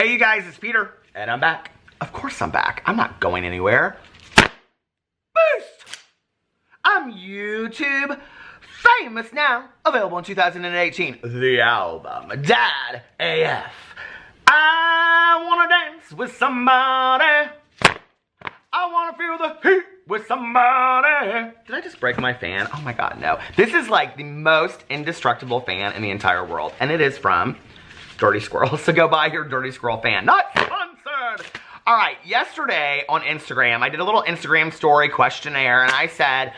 Hey you guys, it's Peter, and I'm back. Of course I'm back. I'm not going anywhere. Boost! I'm YouTube famous now. Available in 2018. The album, Dad AF. I wanna dance with somebody. I wanna feel the heat with somebody. Did I just break my fan? Oh my God, no. This is like the most indestructible fan in the entire world, and it is from Dirty Squirrel. So go buy your Dirty Squirrel fan. Not sponsored. All right, yesterday on Instagram, I did a little Instagram story questionnaire, and I said,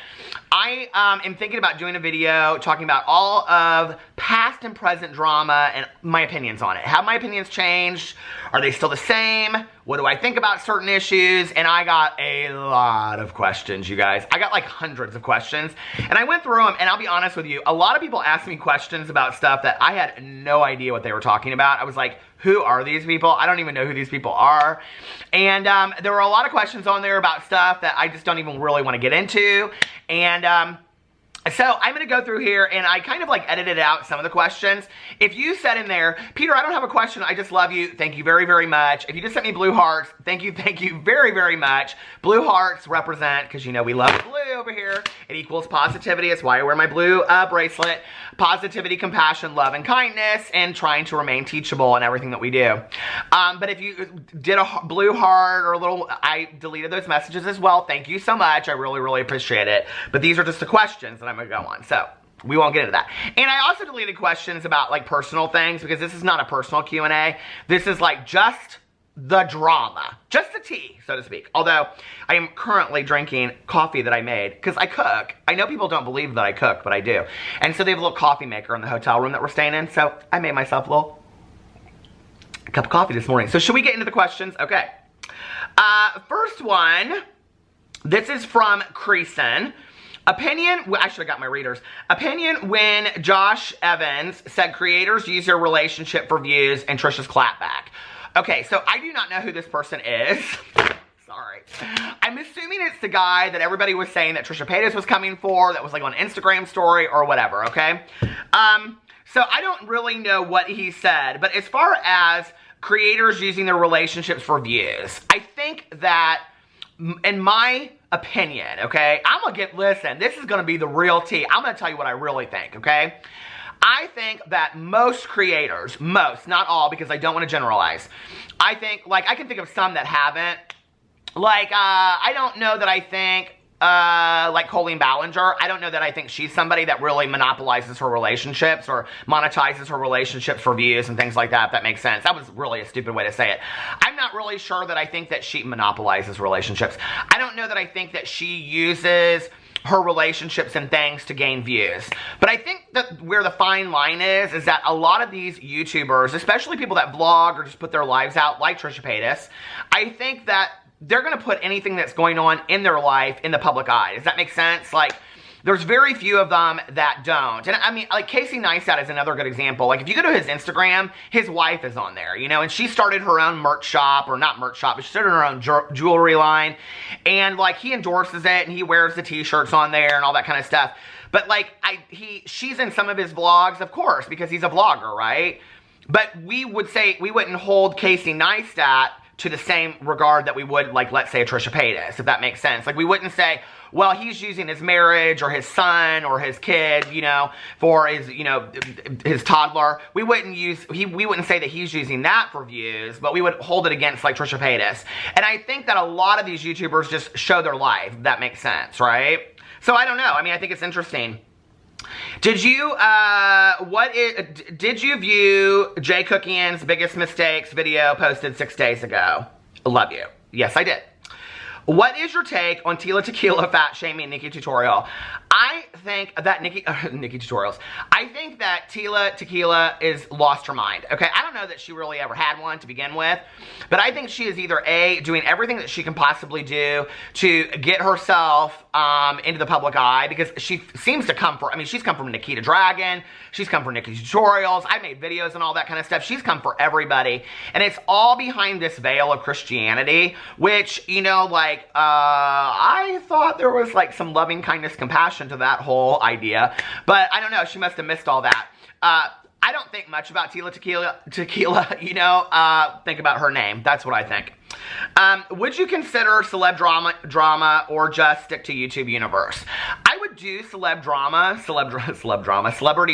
I am thinking about doing a video talking about all of past and present drama and my opinions on it. Have my opinions changed? Are they still the same? What do I think about certain issues? And I got a lot of questions, you guys. I got like hundreds of questions, and I went through them, and I'll be honest with you, a lot of people asked me questions about stuff that I had no idea what they were talking about. I was like, who are these people? I don't even know who these people are. And there were a lot of questions on there about stuff that I just don't even really want to get into. And so I'm going to go through here, and I kind of like edited out some of the questions. If you said in there, Peter, I don't have a question, I just love you, thank you very, very much. If you just sent me blue hearts, thank you very, very much. Blue hearts represent, because you know we love blue over here. It equals positivity. It's why I wear my blue bracelet. Positivity, compassion, love, and kindness, and trying to remain teachable in everything that we do. But if you did a blue heart or a little, I deleted those messages as well. Thank you so much. I really, really appreciate it. But these are just the questions that I'm going to go on. So we won't get into that. And I also deleted questions about like personal things, because this is not a personal Q&A. This is like just the drama, just the tea, so to speak. Although I am currently drinking coffee that I made, because I cook. I know people don't believe that I cook, but I do. And so they have a little coffee maker in the hotel room that we're staying in, so I made myself a little cup of coffee this morning. So should we get into the questions? Okay. First one, this is from Creason. Opinion, I should have got my readers. Opinion when Josh Evans said creators use their relationship for views and Trisha's clapback. Okay, so I do not know who this person is. Sorry. I'm assuming it's the guy that everybody was saying that Trisha Paytas was coming for, that was like on Instagram story or whatever, okay? So I don't really know what he said, but as far as creators using their relationships for views, I think that, in my opinion, okay, listen, this is gonna be the real tea. I'm gonna tell you what I really think, okay? I think that most creators, most, not all, because I don't want to generalize. I think, like, I can think of some that haven't. Like, I don't know that I think, like Colleen Ballinger, I don't know that I think she's somebody that really monopolizes her relationships or monetizes her relationships for views and things like that, if that makes sense. That was really a stupid way to say it. I'm not really sure that I think that she monopolizes relationships. I don't know that I think that she uses her relationships and things to gain views. But I think that where the fine line is that a lot of these YouTubers, especially people that vlog or just put their lives out like Trisha Paytas, I think that they're going to put anything that's going on in their life in the public eye. Does that make sense? Like, there's very few of them that don't. And I mean, like Casey Neistat is another good example. Like if you go to his Instagram, his wife is on there, you know, and she started her own merch shop, or not merch shop, but she started her own jewelry line. And like he endorses it and he wears the t-shirts on there and all that kind of stuff. But like she's in some of his vlogs, of course, because he's a vlogger, right? But we wouldn't hold Casey Neistat to the same regard that we would, like, let's say a Trisha Paytas, if that makes sense. Like, we wouldn't say, well, he's using his marriage or his son or his kid, you know, for his, you know, his toddler. We wouldn't say that he's using that for views, but we would hold it against, like, Trisha Paytas. And I think that a lot of these YouTubers just show their life, if that makes sense, right? So I don't know. I mean, I think it's interesting. Did you view Jay Cookian's Biggest Mistakes video posted 6 days ago? Love you. Yes, I did. What is your take on Tila Tequila fat shaming Nikki Tutorial? I think that Nikki Tutorials. I think that Tila Tequila is lost her mind. Okay, I don't know that she really ever had one to begin with, but I think she is either A, doing everything that she can possibly do to get herself into the public eye, because she seems to come for, I mean, she's come from Nikita Dragon, she's come from Nikki Tutorials, I made videos and all that kind of stuff. She's come for everybody, and it's all behind this veil of Christianity, which, you know, like, I thought there was like some loving kindness, compassion to that whole idea, but I don't know, she must have missed all that. I don't think much about Tila Tequila, you know, think about her name. That's what I think. Would you consider celeb drama or just stick to YouTube universe? I would do celebrity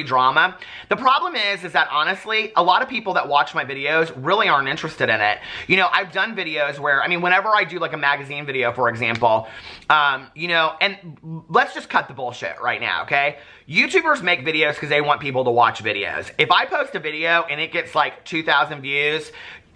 drama. The problem is that honestly, a lot of people that watch my videos really aren't interested in it. You know, I've done videos where, I mean, whenever I do like a magazine video, for example, you know, and let's just cut the bullshit right now, okay? YouTubers make videos because they want people to watch videos. If I post a video and it gets like 2,000 views,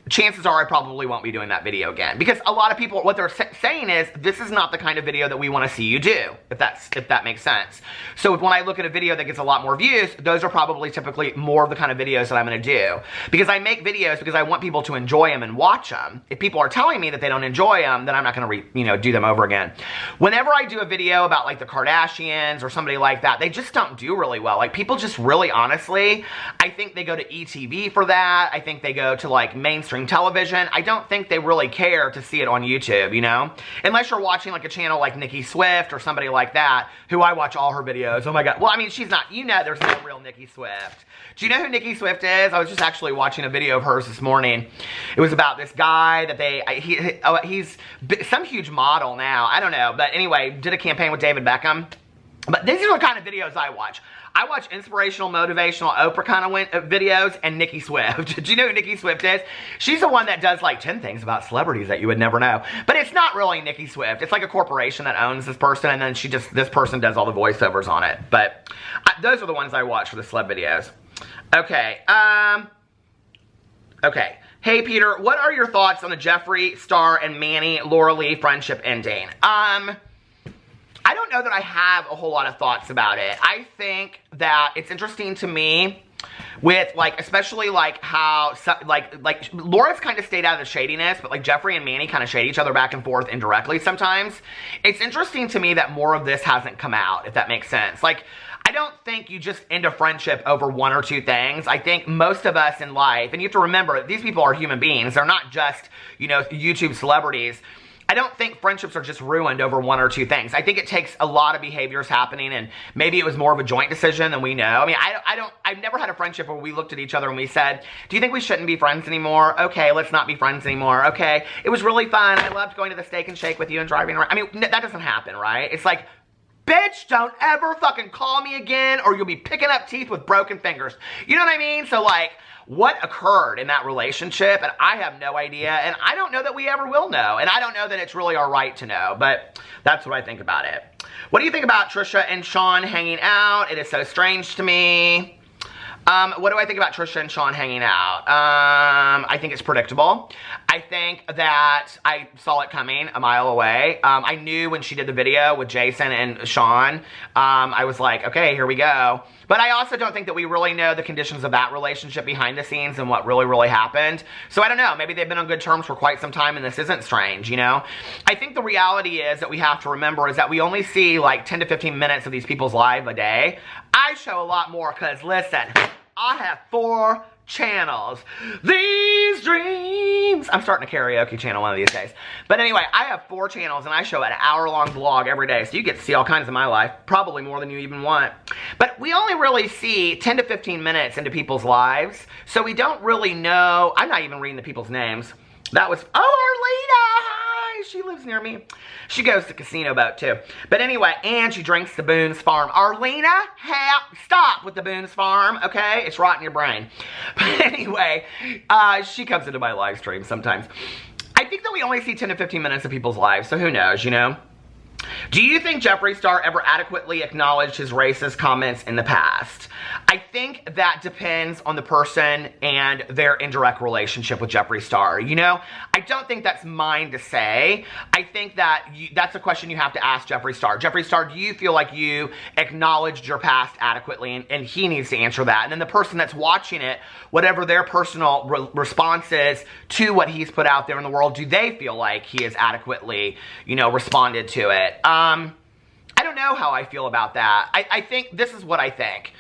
chances are I probably won't be doing that video again. Because a lot of people, what they're saying is, this is not the kind of video that we want to see you do, if that makes sense. So when I look at a video that gets a lot more views, those are probably typically more of the kind of videos that I'm going to do. Because I make videos because I want people to enjoy them and watch them. If people are telling me that they don't enjoy them, then I'm not going to, do them over again. Whenever I do a video about like the Kardashians or somebody like that, they just don't do really well. Like people just really, honestly, I think they go to ETV for that. I think they go to like mainstream television. I don't think they really care to see it on YouTube, you know? Unless you're watching like a channel like Nicki Swift or somebody like that, who I watch all her videos. Oh my God. Well, I mean, she's not, you know, there's no real Nicki Swift. Do you know who Nicki Swift is? I was just actually watching a video of hers this morning. It was about this guy that he's some huge model now. I don't know. But anyway, did a campaign with David Beckham. But these are the kind of videos I watch. I watch inspirational, motivational, Oprah kind of videos and Nicki Swift. Do you know who Nicki Swift is? She's the one that does like 10 things about celebrities that you would never know. But it's not really Nicki Swift. It's like a corporation that owns this person, and then this person does all the voiceovers on it. But those are the ones I watch for the celeb videos. Okay. Okay. Hey Peter, what are your thoughts on the Jeffree Star and Manny Laura Lee friendship ending? I don't know that I have a whole lot of thoughts about it. I think that it's interesting to me with like, especially like how, like Laura's kind of stayed out of the shadiness, but like Jeffree and Manny kind of shade each other back and forth indirectly sometimes. It's interesting to me that more of this hasn't come out, if that makes sense. Like, I don't think you just end a friendship over one or two things. I think most of us in life, and you have to remember, these people are human beings. They're not just, you know, YouTube celebrities. I don't think friendships are just ruined over one or two things. I think it takes a lot of behaviors happening, and maybe it was more of a joint decision than we know. I mean, I've never had a friendship where we looked at each other and we said, do you think we shouldn't be friends anymore? Okay, let's not be friends anymore. Okay, it was really fun. I loved going to the Steak and Shake with you and driving around. I mean, that doesn't happen, right? It's like, bitch, don't ever fucking call me again or you'll be picking up teeth with broken fingers. You know what I mean? So like, what occurred in that relationship? And I have no idea, and I don't know that we ever will know, and I don't know that it's really our right to know, but that's what I think about it. What do you think about Tricia and Shawn hanging out? It is so strange to me. What do I think about Tricia and Shawn hanging out? I think it's predictable. I think that I saw it coming a mile away. I knew when she did the video with Jason and Shawn, I was like, okay, here we go. But I also don't think that we really know the conditions of that relationship behind the scenes and what really happened. So I don't know. Maybe they've been on good terms for quite some time and this isn't strange, you know? I think the reality is that we have to remember is that we only see like 10 to 15 minutes of these people's lives a day. I show a lot more because, listen, I have 4 channels. These dreams. I'm starting a karaoke channel one of these days. But anyway, I have 4 channels and I show an hour-long vlog every day. So you get to see all kinds of my life. Probably more than you even want. But we only really see 10 to 15 minutes into people's lives. So we don't really know. I'm not even reading the people's names. That was, oh, Arlena, hi, she lives near me. She goes to casino boat too. But anyway, and she drinks the Boone's Farm. Arlena, stop with the Boone's Farm, okay? It's rotting your brain. But anyway, she comes into my live stream sometimes. I think that we only see 10 to 15 minutes of people's lives, so who knows, you know? Do you think Jeffree Star ever adequately acknowledged his racist comments in the past? I think that depends on the person and their indirect relationship with Jeffree Star. You know, I don't think that's mine to say. I think that that's a question you have to ask Jeffree Star. Jeffree Star, do you feel like you acknowledged your past adequately? And he needs to answer that. And then the person that's watching it, whatever their personal response is to what he's put out there in the world, do they feel like he has adequately, you know, responded to it? I don't know how I feel about that. I think this is what I think.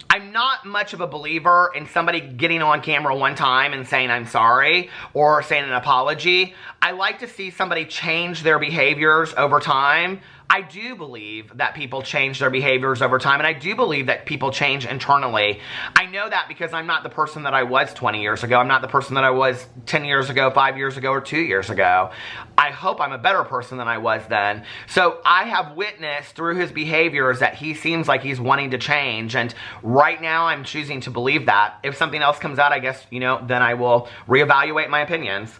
I'm not much of a believer in somebody getting on camera one time and saying I'm sorry or saying an apology. I like to see somebody change their behaviors over time I do believe that people change their behaviors over time, and I do believe that people change internally. I know that because I'm not the person that I was 20 years ago. I'm not the person that I was 10 years ago, 5 years ago, or 2 years ago. I hope I'm a better person than I was then. So I have witnessed through his behaviors that he seems like he's wanting to change, and right now I'm choosing to believe that. If something else comes out, I guess, you know, then I will reevaluate my opinions.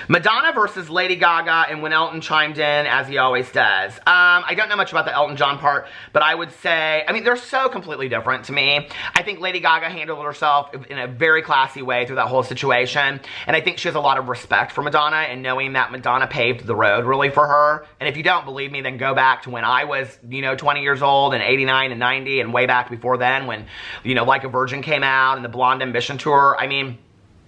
Madonna versus Lady Gaga, and when Elton chimed in, as he always does. I don't know much about the Elton John part, but I would say, I mean, they're so completely different to me. I think Lady Gaga handled herself in a very classy way through that whole situation, and I think she has a lot of respect for Madonna, and knowing that Madonna paved the road really for her. And if you don't believe me, then go back to when I was, you know, 20 years old, and 89 and 90, and way back before then when, you know, Like a Virgin came out, and the Blonde Ambition tour. I mean,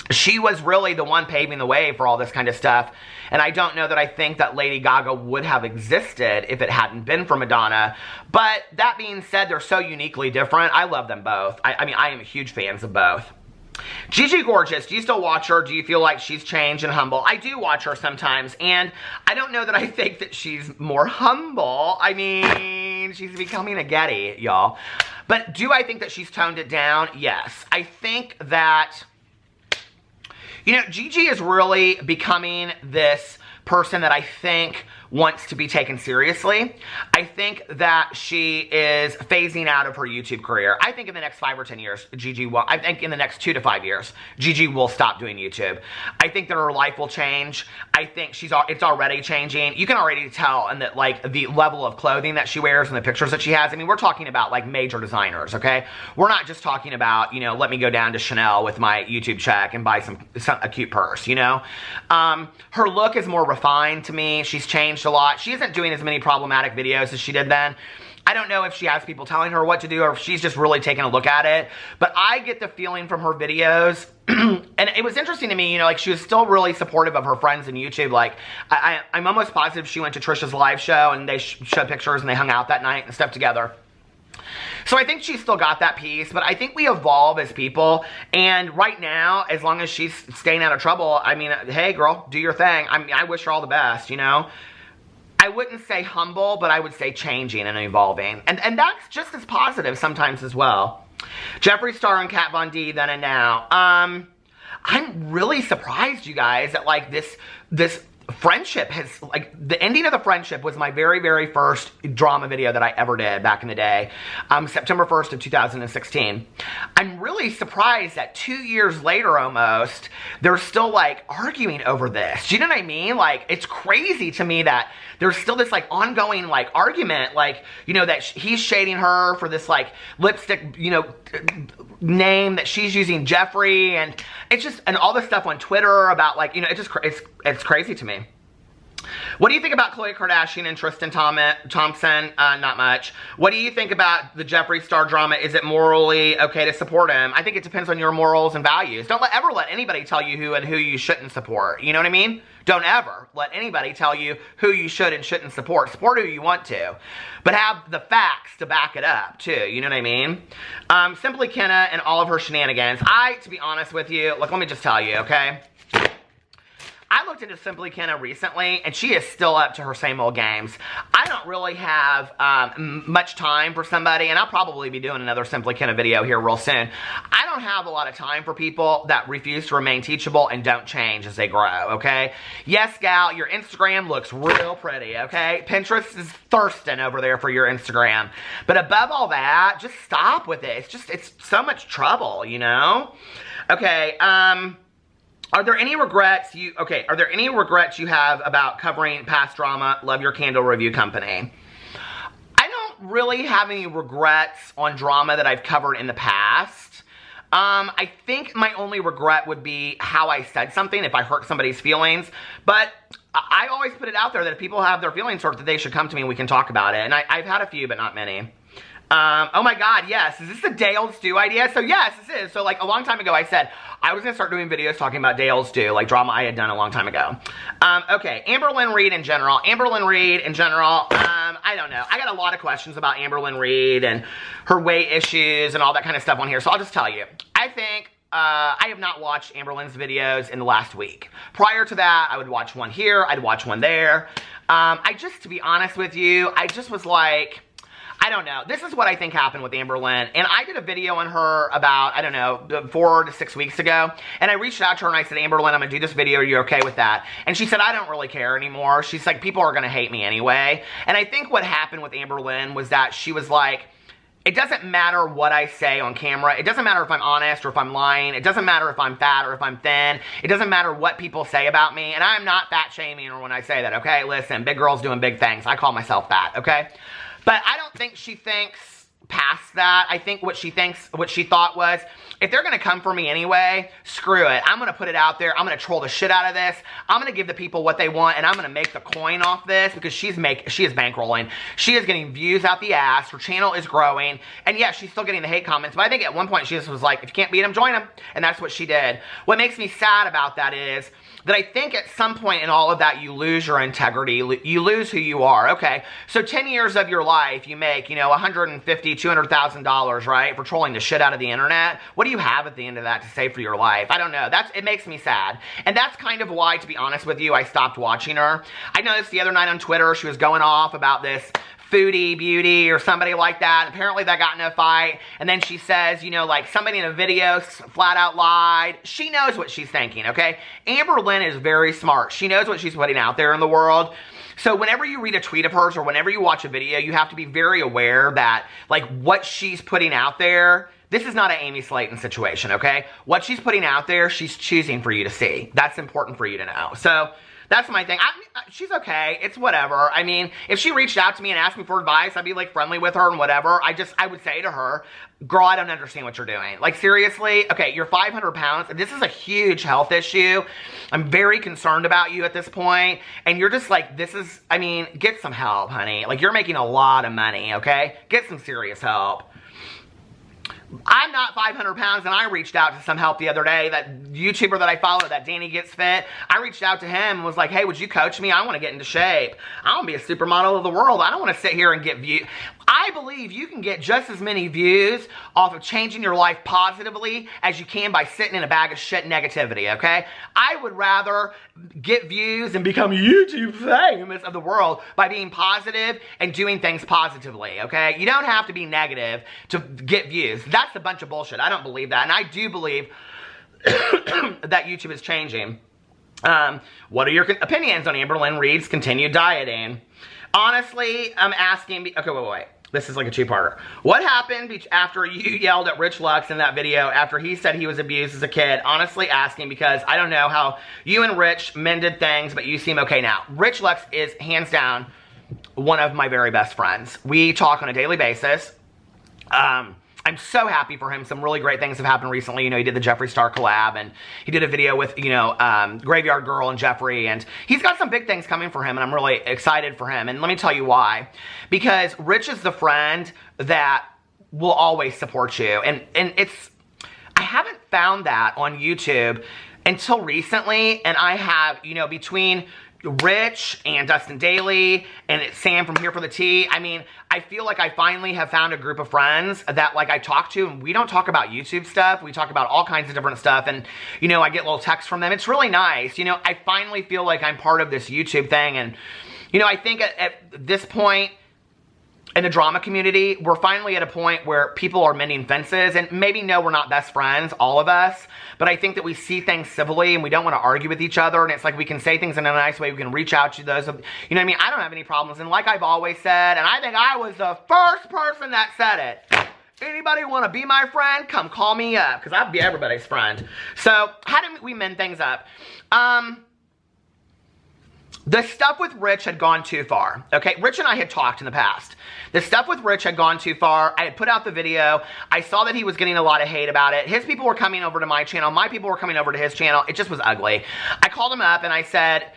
she was really the one paving the way for all this kind of stuff. And I don't know that I think that Lady Gaga would have existed if it hadn't been for Madonna. But that being said, they're so uniquely different. I love them both. I mean, I am huge fans of both. Gigi Gorgeous, do you still watch her? Do you feel like she's changed and humble? I do watch her sometimes, and I don't know that I think that she's more humble. I mean, she's becoming a Getty, y'all. But do I think that she's toned it down? Yes. I think that, you know, Gigi is really becoming this person that I think wants to be taken seriously. I think that she is phasing out of her YouTube career. I think in the next 5 or 10 years, Gigi will, I think in the next 2 to 5 years, Gigi will stop doing YouTube. I think that her life will change. I think it's already changing. You can already tell in that, like, the level of clothing that she wears and the pictures that she has. I mean, we're talking about, like, major designers, okay? We're not just talking about, you know, let me go down to Chanel with my YouTube check and buy a cute purse, you know? Her look is more refined to me. She's changed a lot. She isn't doing as many problematic videos as she did then. I don't know if she has people telling her what to do or if she's just really taking a look at it. But I get the feeling from her videos, and it was interesting to me, you know, like she was still really supportive of her friends in YouTube. Like, I'm almost positive she went to Trisha's live show and they showed pictures and they hung out that night and stuff together. So I think she's still got that piece, but I think we evolve as people, and right now, as long as she's staying out of trouble, I mean, hey girl, do your thing. I mean, I wish her all the best, you know? I wouldn't say humble, but I would say changing and evolving. And that's just as positive sometimes as well. Jeffree Star and Kat Von D, then and now. I'm really surprised, you guys, that like this friendship has, like, the ending of the friendship was my very, very first drama video that I ever did back in the day, September 1st of 2016. I'm really surprised that 2 years later almost, they're still, like, arguing over this. Do you know what I mean? Like, it's crazy to me that there's still this, like, ongoing, like, argument, like, you know, that he's shading her for this, like, lipstick, you know, name that she's using Jeffree, and it's just, and all this stuff on Twitter about, like, you know, it's crazy to me. What do you think about Khloe Kardashian and Tristan Thompson? Not much. What do you think about the Jeffree Star drama? Is it morally okay to support him? I think it depends on your morals and values. Don't ever let anybody tell you who you shouldn't support. You know what I mean? Don't ever let anybody tell you who you should and shouldn't support. Support who you want to. But have the facts to back it up, too. You know what I mean? Simply Kenna and all of her shenanigans. To be honest with you, look, let me just tell you, okay? I looked into Simply Kenna recently, and she is still up to her same old games. I don't really have much time for somebody, and I'll probably be doing another Simply Kenna video here real soon. I don't have a lot of time for people that refuse to remain teachable and don't change as they grow, okay? Yes, gal, your Instagram looks real pretty, okay? Pinterest is thirsting over there for your Instagram. But above all that, just stop with it. It's so much trouble, you know? Okay, Are there any regrets you have about covering past drama? Love your candle review company. I don't really have any regrets on drama that I've covered in the past. I think my only regret would be how I said something, if I hurt somebody's feelings. But I always put it out there that if people have their feelings hurt, that they should come to me and we can talk about it. And I've had a few, but not many. Oh my god, yes. Is this a day-old stew idea? So yes, this is. So like a long time ago I said I was going to start doing videos talking about day-old stew, like drama I had done a long time ago. Okay, Amberlynn Reid in general. I don't know. I got a lot of questions about Amberlynn Reid and her weight issues and all that kind of stuff on here. So I'll just tell you. I think I have not watched Amberlynn's videos in the last week. Prior to that, I would watch one here, I'd watch one there. To be honest with you, I just was like, I don't know. This is what I think happened with Amberlynn. And I did a video on her about, I don't know, 4 to 6 weeks ago. And I reached out to her and I said, Amberlynn, I'm going to do this video. Are you okay with that? And she said, I don't really care anymore. She's like, people are going to hate me anyway. And I think what happened with Amberlynn was that she was like, it doesn't matter what I say on camera. It doesn't matter if I'm honest or if I'm lying. It doesn't matter if I'm fat or if I'm thin. It doesn't matter what people say about me. And I'm not fat shaming or when I say that, okay? Listen, big girls doing big things. I call myself fat, okay? But I don't think she thinks past that. I think what she thought was, if they're going to come for me anyway, screw it. I'm going to put it out there. I'm going to troll the shit out of this. I'm going to give the people what they want, and I'm going to make the coin off this because she is bankrolling. She is getting views out the ass. Her channel is growing. And yeah, she's still getting the hate comments, but I think at one point she just was like, if you can't beat them, join them. And that's what she did. What makes me sad about that is that I think at some point in all of that, you lose your integrity. You lose who you are. Okay, so 10 years of your life, you make, $150,000, $200,000, right, for trolling the shit out of the internet. What do you have at the end of that to say for your life? I don't know. It makes me sad. And that's kind of why, to be honest with you, I stopped watching her. I noticed the other night on Twitter, she was going off about this foodie beauty or somebody like that. Apparently that got in a fight. And then she says, like somebody in a video flat out lied. She knows what she's thinking, okay? Amberlynn is very smart. She knows what she's putting out there in the world. So whenever you read a tweet of hers or whenever you watch a video, you have to be very aware that, like, what she's putting out there, this is not an Amy Slayton situation, okay? What she's putting out there, she's choosing for you to see. That's important for you to know. So that's my thing. She's okay. It's whatever. I mean, if she reached out to me and asked me for advice, I'd be like friendly with her and whatever. I would say to her, girl, I don't understand what you're doing. Like, seriously? Okay, you're 500 pounds. This is a huge health issue. I'm very concerned about you at this point. And you're just like, get some help, honey. Like, you're making a lot of money, okay? Get some serious help. I'm not 500 pounds, and I reached out to some help the other day. That YouTuber that I follow, that Danny Gets Fit, I reached out to him and was like, hey, would you coach me? I want to get into shape. I want to be a supermodel of the world. I don't want to sit here and get views. I believe you can get just as many views off of changing your life positively as you can by sitting in a bag of shit negativity, okay? I would rather get views and become YouTube famous of the world by being positive and doing things positively, okay? You don't have to be negative to get views. That's a bunch of bullshit. I don't believe that. And I do believe that YouTube is changing. What are your opinions on Amberlynn Reid's continued dieting? Honestly, I'm asking... Okay, wait. This is like a two-parter. What happened after you yelled at Rich Lux in that video after he said he was abused as a kid? Honestly asking because I don't know how you and Rich mended things, but you seem okay now. Rich Lux is, hands down, one of my very best friends. We talk on a daily basis. I'm so happy for him. Some really great things have happened recently. He did the Jeffree Star collab, and he did a video with, Graveyard Girl and Jeffree, and he's got some big things coming for him, and I'm really excited for him. And let me tell you why. Because Rich is the friend that will always support you. And I haven't found that on YouTube until recently, and I have, between Rich and Dustin Daly and Sam from Here for the Tea. I feel like I finally have found a group of friends that I talk to, and we don't talk about YouTube stuff. We talk about all kinds of different stuff, and I get little texts from them. It's really nice. I finally feel like I'm part of this YouTube thing, and I think at this point in the drama community, we're finally at a point where people are mending fences, and maybe no, we're not best friends, all of us, but I think that we see things civilly and we don't want to argue with each other, and it's like we can say things in a nice way, we can reach out to those, I don't have any problems, and like I've always said, and I think I was the first person that said it, anybody want to be my friend, come call me up, because I'll be everybody's friend. So, how did we mend things up? The stuff with Rich had gone too far, okay? Rich and I had talked in the past. The stuff with Rich had gone too far. I had put out the video. I saw that he was getting a lot of hate about it. His people were coming over to my channel. My people were coming over to his channel. It just was ugly. I called him up and I said,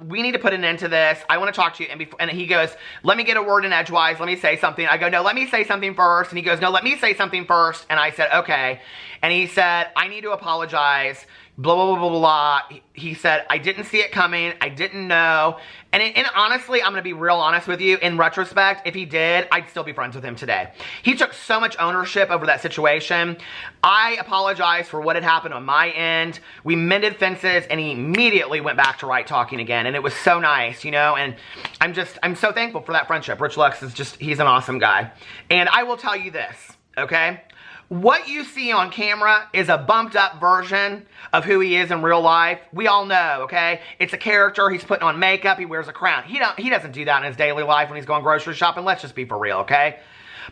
we need to put an end to this. I want to talk to you. And he goes, let me get a word in edgewise. Let me say something. I go, no, let me say something first. And he goes, no, let me say something first. And I said, okay. And he said, I need to apologize. blah, blah, blah, blah, blah. He said, I didn't see it coming. I didn't know. And honestly, I'm going to be real honest with you. In retrospect, if he did, I'd still be friends with him today. He took so much ownership over that situation. I apologized for what had happened on my end. We mended fences, and he immediately went back to right talking again. And it was so nice, you know, and I'm so thankful for that friendship. Rich Lux is he's an awesome guy. And I will tell you this, okay? What you see on camera is a bumped up version of who he is in real life. We all know, okay? It's a character. He's putting on makeup. He wears a crown. He doesn't do that in his daily life when he's going grocery shopping. Let's just be for real, okay?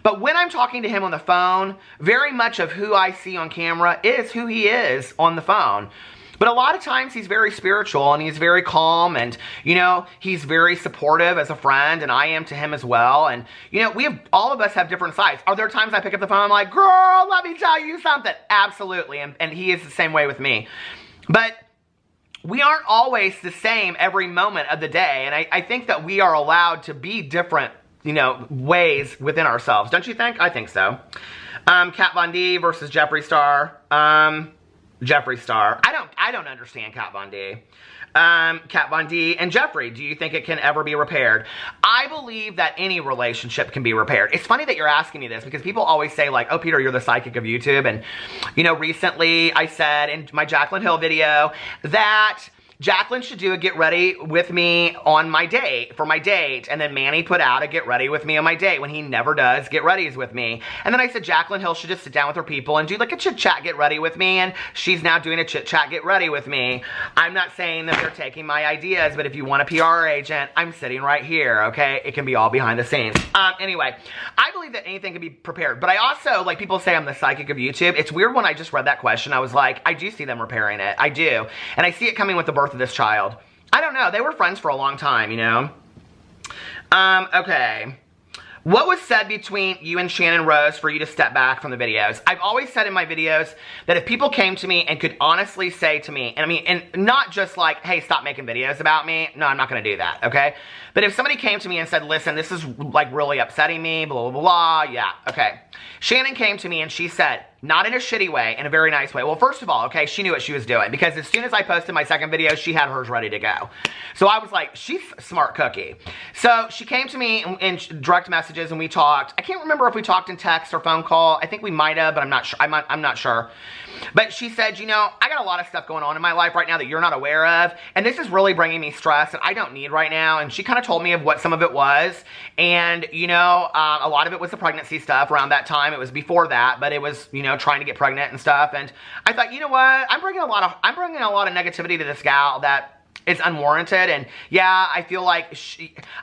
But when I'm talking to him on the phone, very much of who I see on camera is who he is on the phone. But a lot of times he's very spiritual and he's very calm and, you know, he's very supportive as a friend, and I am to him as well. And, you know, all of us have different sides. Are there times I pick up the phone and I'm like, girl, let me tell you something? Absolutely. And he is the same way with me. But we aren't always the same every moment of the day. And I think that we are allowed to be different, you know, ways within ourselves. Don't you think? I think so. Kat Von D versus Jeffree Star. Jeffree Star. I don't understand Kat Von D. Kat Von D and Jeffree, do you think it can ever be repaired? I believe that any relationship can be repaired. It's funny that you're asking me this because people always say like, oh, Peter, you're the psychic of YouTube. And, you know, recently I said in my Jaclyn Hill video that Jaclyn should do a get ready with me on my date, for my date, and then Manny put out a get ready with me on my date when he never does get readies with me. And then I said Jaclyn Hill should just sit down with her people and do like a chit chat get ready with me, and she's now doing a chit chat get ready with me. I'm not saying that they're taking my ideas, but if you want a PR agent, I'm sitting right here, okay? It can be all behind the scenes. Anyway, I believe that anything can be prepared, but I also, like people say I'm the psychic of YouTube. It's weird when I just read that question, I was like, I do see them repairing it. I do. And I see it coming with the birth of this child. I don't know. They were friends for a long time, you know? Okay. What was said between you and Shannon Rose for you to step back from the videos? I've always said in my videos that if people came to me and could honestly say to me, and I mean, and not just like, hey, stop making videos about me. No, I'm not going to do that, okay? But if somebody came to me and said, listen, this is like really upsetting me, blah, blah, blah, blah, yeah, okay. Shannon came to me and she said, not in a shitty way, in a very nice way. Well, first of all, okay, she knew what she was doing because as soon as I posted my second video, she had hers ready to go. So I was like, she's a smart cookie. So she came to me in direct messages and we talked. I can't remember if we talked in text or phone call. I think we might have, but I'm not sure. I'm not sure. But she said, you know, I got a lot of stuff going on in my life right now that you're not aware of, and this is really bringing me stress that I don't need right now. And she kind of told me of what some of it was, and you know, a lot of it was the pregnancy stuff around that time. It was before that, but it was, you know, trying to get pregnant and stuff. And I thought, you know what, I'm bringing a lot of negativity to this gal that it's unwarranted, and yeah, I feel like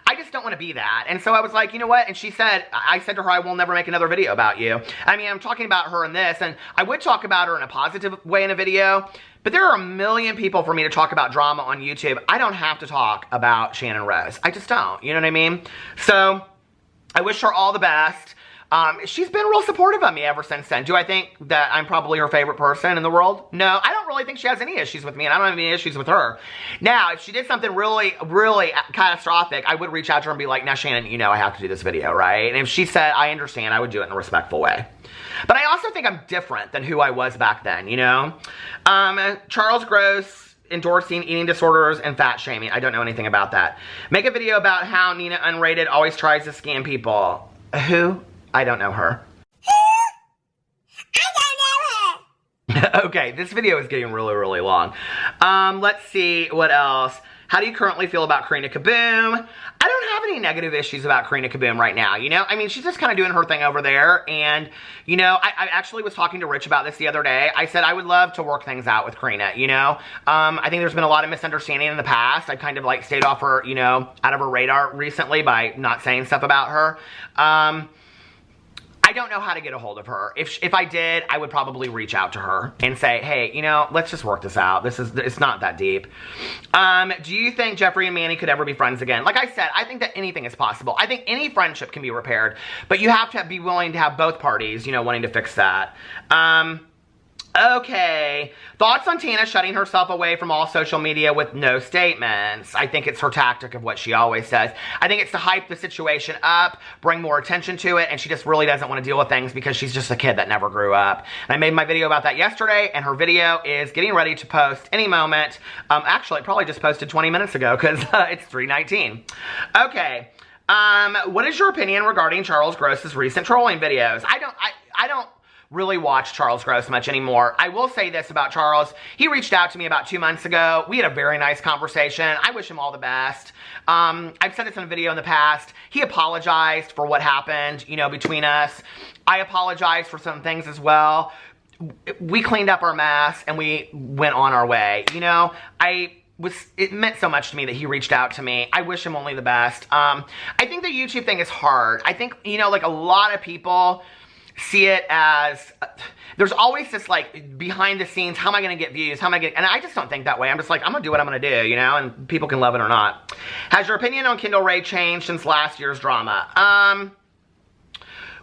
I just don't want to be that. And so I was like, you know what? And she said, I said to her, I will never make another video about you. I mean, I'm talking about her in this, and I would talk about her in a positive way in a video, but there are a million people for me to talk about drama on YouTube. I don't have to talk about Shannon Rose. I just don't, you know what I mean? So I wish her all the best. She's been real supportive of me ever since then. Do I think that I'm probably her favorite person in the world? No, I don't really think she has any issues with me, and I don't have any issues with her. Now, if she did something really, really catastrophic, I would reach out to her and be like, now, Shannon, you know I have to do this video, right? And if she said, I understand, I would do it in a respectful way. But I also think I'm different than who I was back then, you know? Charles Gross endorsing eating disorders and fat shaming. I don't know anything about that. Make a video about how Nina Unrated always tries to scam people. Who? I don't know her. I don't know her. Okay, this video is getting really, really long. Let's see what else. How do you currently feel about Karina Kaboom? I don't have any negative issues about Karina Kaboom right now, you know? I mean, she's just kind of doing her thing over there, and, you know, I actually was talking to Rich about this the other day. I said I would love to work things out with Karina, you know? I think there's been a lot of misunderstanding in the past. I've kind of, like, stayed off her, you know, out of her radar recently by not saying stuff about her. I don't know how to get a hold of her. If I did, I would probably reach out to her and say, hey, you know, let's just work this out. It's not that deep. Do you think Jeffree and Manny could ever be friends again? Like I said, I think that anything is possible. I think any friendship can be repaired, but you have to be willing to have both parties, you know, wanting to fix that. Okay, thoughts on Tina shutting herself away from all social media with no statements. I think it's her tactic of what she always says. I think it's to hype the situation up, bring more attention to it, and she just really doesn't want to deal with things because she's just a kid that never grew up. And I made my video about that yesterday, and her video is getting ready to post any moment. Actually, it probably just posted 20 minutes ago because it's 3:19. Okay, what is your opinion regarding Charles Gross's recent trolling videos? I don't really watch Charles Gross much anymore. I will say this about Charles. He reached out to me about 2 months ago. We had a very nice conversation. I wish him all the best. I've said this in a video in the past. He apologized for what happened, you know, between us. I apologized for some things as well. We cleaned up our mess and we went on our way. You know, it meant so much to me that he reached out to me. I wish him only the best. I think the YouTube thing is hard. I think, you know, like a lot of people see it as, there's always this like behind the scenes, how am I going to get views, and I just don't think that way. I'm just like, I'm going to do what I'm going to do, you know, and people can love it or not. Has your opinion on Kindle Ray changed since last year's drama?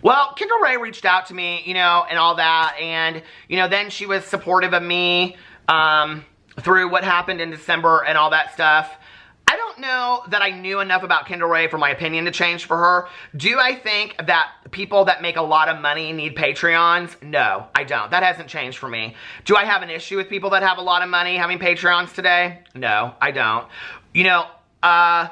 Well, Kindle Ray reached out to me, you know, and all that, and, you know, then she was supportive of me, through what happened in December and all that stuff. I don't know that I knew enough about Kindle Ray for my opinion to change for her. Do I think that people that make a lot of money need Patreons? No, I don't. That hasn't changed for me. Do I have an issue with people that have a lot of money having Patreons today? No, I don't. You know, I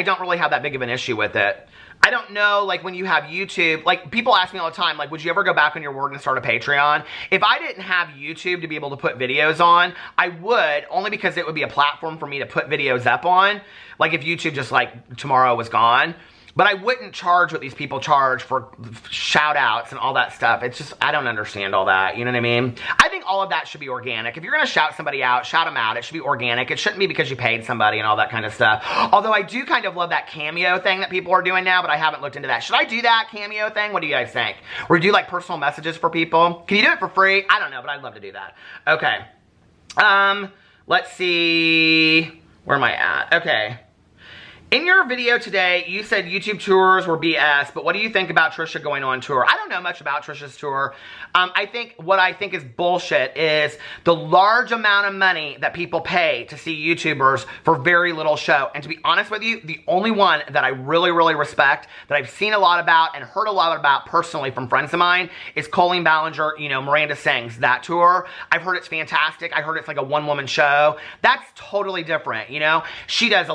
don't really have that big of an issue with it. I don't know, like, when you have YouTube, like, people ask me all the time, like, would you ever go back on your word and start a Patreon? If I didn't have YouTube to be able to put videos on, I would, only because it would be a platform for me to put videos up on. Like, if YouTube just, like, tomorrow was gone. But I wouldn't charge what these people charge for shout-outs and all that stuff. It's just, I don't understand all that, you know what I mean? I think all of that should be organic. If you're gonna shout somebody out, shout them out. It should be organic. It shouldn't be because you paid somebody and all that kind of stuff. Although I do kind of love that Cameo thing that people are doing now, but I haven't looked into that. Should I do that Cameo thing? What do you guys think? Or do like personal messages for people? Can you do it for free? I don't know, but I'd love to do that. Okay. Let's see. Where am I at? Okay. In your video today, you said YouTube tours were BS, but what do you think about Trisha going on tour? I don't know much about Trisha's tour. What I think is bullshit is the large amount of money that people pay to see YouTubers for very little show. And to be honest with you, the only one that I really, really respect, that I've seen a lot about and heard a lot about personally from friends of mine, is Colleen Ballinger, you know, Miranda Sings, that tour. I've heard it's fantastic. I heard it's like a one-woman show. That's totally different, you know? She does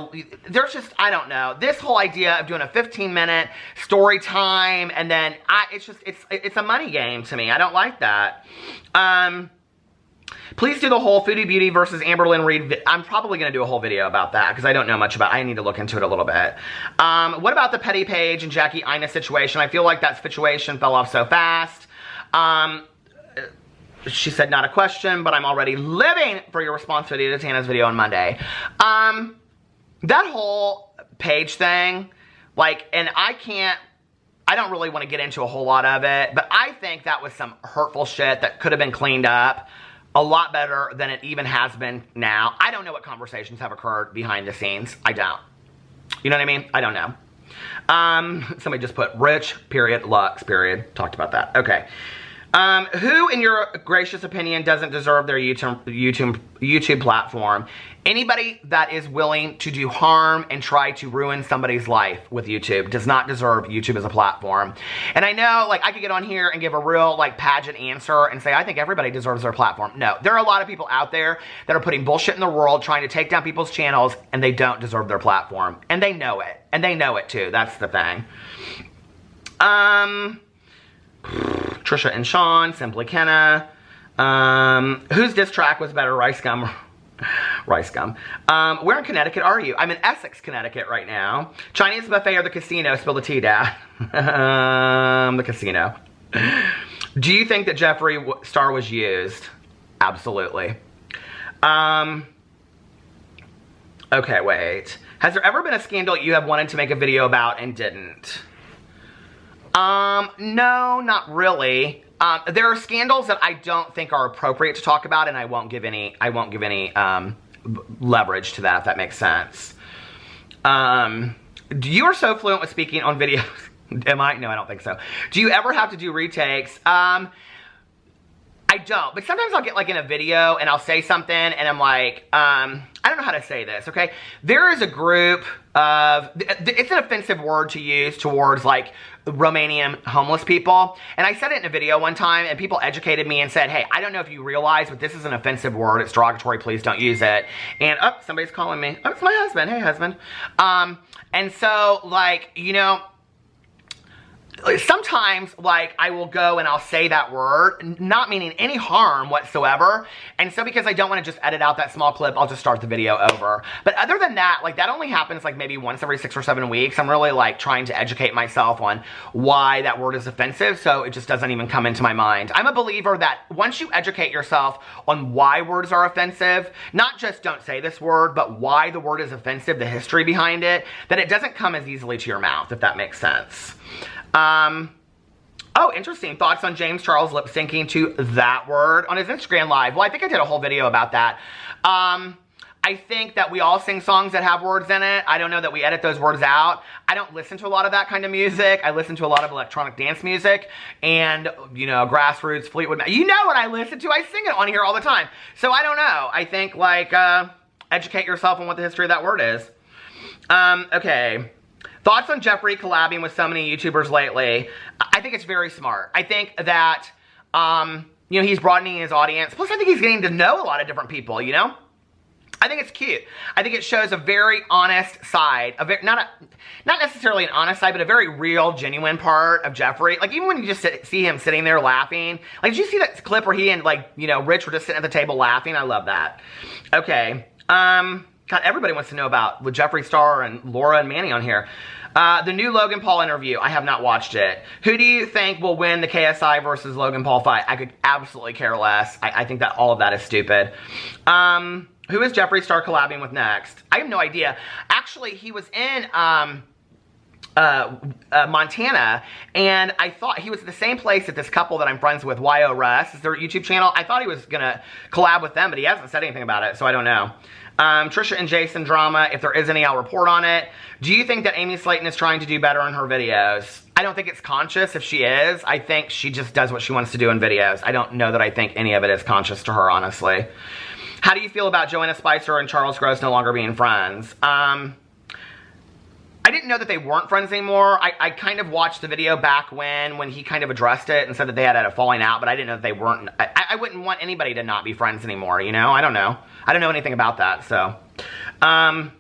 there's just, I don't know. This whole idea of doing a 15-minute story time and then it's a money game to me. I don't like that. Please do the whole Foodie Beauty versus Amberlynn Reid. I'm probably going to do a whole video about that because I don't know much about it. I need to look into it a little bit. What about the Petty Page and Jackie Ina situation? I feel like that situation fell off so fast. She said, not a question, but I'm already living for your response video to Tana's video on Monday. That whole Page thing, like, and I don't really want to get into a whole lot of it, but I think that was some hurtful shit that could have been cleaned up a lot better than it even has been now. I don't know what conversations have occurred behind the scenes. I don't. You know what I mean? I don't know. Somebody just put Rich, period, Lux, period. Talked about that. Okay. Who, in your gracious opinion, doesn't deserve their YouTube platform? Anybody that is willing to do harm and try to ruin somebody's life with YouTube does not deserve YouTube as a platform. And I know, like, I could get on here and give a real, like, pageant answer and say, I think everybody deserves their platform. No, there are a lot of people out there that are putting bullshit in the world, trying to take down people's channels, and they don't deserve their platform. And they know it. And they know it, too. That's the thing. Tricia and Shawn, Simply Kenna. Whose diss track was better, Rice Gum? Rice Gum. Where in Connecticut are you? I'm in Essex, Connecticut right now. Chinese buffet or the casino? Spill the tea, Dad. The casino. Do you think that Jeffree Star was used? Absolutely. Okay, wait. Has there ever been a scandal you have wanted to make a video about and didn't? No, not really. There are scandals that I don't think are appropriate to talk about, and I won't give any leverage to that, if that makes sense. You are so fluent with speaking on videos. Am I? No, I don't think so. Do you ever have to do retakes? I I don't, but sometimes I'll get like in a video and I'll say something and I'm like, I don't know how to say this, okay? There is a group of, it's an offensive word to use towards like Romanian homeless people. And I said it in a video one time and people educated me and said, hey, I don't know if you realize, but this is an offensive word. It's derogatory. Please don't use it. And, oh, somebody's calling me. Oh, it's my husband. Hey, husband. And so, like, you know, sometimes, like, I will go and I'll say that word, not meaning any harm whatsoever. And so because I don't want to just edit out that small clip, I'll just start the video over. But other than that, like, that only happens, like, maybe once every 6 or 7 weeks. I'm really, like, trying to educate myself on why that word is offensive, so it just doesn't even come into my mind. I'm a believer that once you educate yourself on why words are offensive, not just don't say this word, but why the word is offensive, the history behind it, that it doesn't come as easily to your mouth, if that makes sense. Oh, interesting. Thoughts on James Charles lip syncing to that word on his Instagram live. Well, I think I did a whole video about that. I think that we all sing songs that have words in it. I don't know that we edit those words out. I don't listen to a lot of that kind of music. I listen to a lot of electronic dance music and, you know, grassroots, Fleetwood Mac. You know what I listen to. I sing it on here all the time. So I don't know. I think, like, educate yourself on what the history of that word is. Okay. Thoughts on Jeffree collabing with so many YouTubers lately? I think it's very smart. I think that, you know, he's broadening his audience. Plus, I think he's getting to know a lot of different people, you know? I think it's cute. I think it shows a very honest side, not necessarily an honest side, but a very real, genuine part of Jeffree. Like, even when you just see him sitting there laughing. Like, did you see that clip where he and, like, you know, Rich were just sitting at the table laughing? I love that. Okay. God, everybody wants to know about with Jeffree Star and Laura and Manny on here. The new Logan Paul interview. I have not watched it. Who do you think will win the KSI versus Logan Paul fight? I could absolutely care less. I think that all of that is stupid. Who is Jeffree Star collabing with next? I have no idea. Actually, he was in Montana, and I thought he was at the same place that this couple that I'm friends with, YO Russ, is their YouTube channel. I thought he was gonna collab with them, but he hasn't said anything about it, so I don't know. Tricia and Jason drama. If there is any, I'll report on it. Do you think that Amy Slayton is trying to do better in her videos? I don't think it's conscious if she is. I think she just does what she wants to do in videos. I don't know that I think any of it is conscious to her, honestly. How do you feel about Joanna Spicer and Charles Gross no longer being friends? I didn't know that they weren't friends anymore. I kind of watched the video back when he kind of addressed it and said that they had a falling out, but I didn't know that they weren't. I wouldn't want anybody to not be friends anymore, you know? I don't know. I don't know anything about that, so. Oh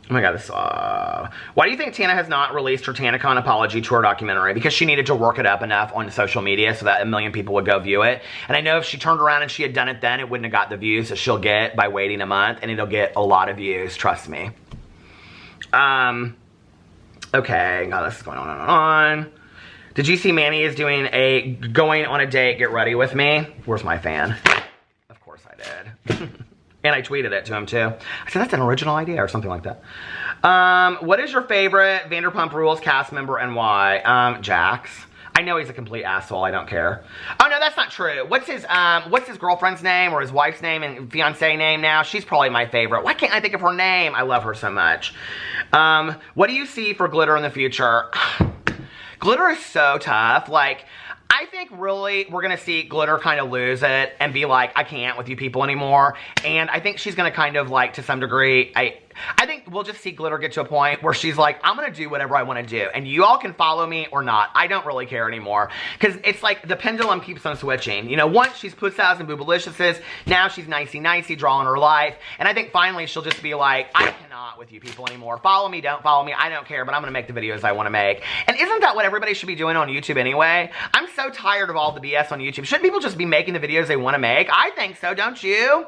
my god, this, why do you think Tana has not released her TanaCon apology tour documentary? Because she needed to work it up enough on social media so that 1 million people would go view it. And I know if she turned around and she had done it then, it wouldn't have got the views that she'll get by waiting a month, and it'll get a lot of views, trust me. Okay, God, this is going on and on. Did you see Manny is doing going on a date, get ready with me? Where's my fan? Of course I did. And I tweeted it to him too. I said, that's an original idea or something like that. What is your favorite Vanderpump Rules cast member and why? Jax. I know he's a complete asshole. I don't care. Oh, no, that's not true. What's his girlfriend's name or his wife's name and fiancé name now? She's probably my favorite. Why can't I think of her name? I love her so much. What do you see for Glitter in the future? Glitter is so tough. Like, I think really we're going to see Glitter kind of lose it and be like, I can't with you people anymore. And I think she's going to kind of like, to some degree, I think we'll just see Glitter get to a point where she's like, I'm going to do whatever I want to do. And you all can follow me or not. I don't really care anymore. Because it's like the pendulum keeps on switching. You know, once she's puss-ass and boobaliciouses, now she's nicey-nicey, drawing her life. And I think finally she'll just be like, I cannot with you people anymore. Follow me, don't follow me. I don't care, but I'm going to make the videos I want to make. And isn't that what everybody should be doing on YouTube anyway? I'm so tired of all the BS on YouTube. Shouldn't people just be making the videos they want to make? I think so, don't you?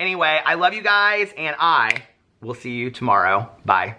Anyway, I love you guys, and I will see you tomorrow. Bye.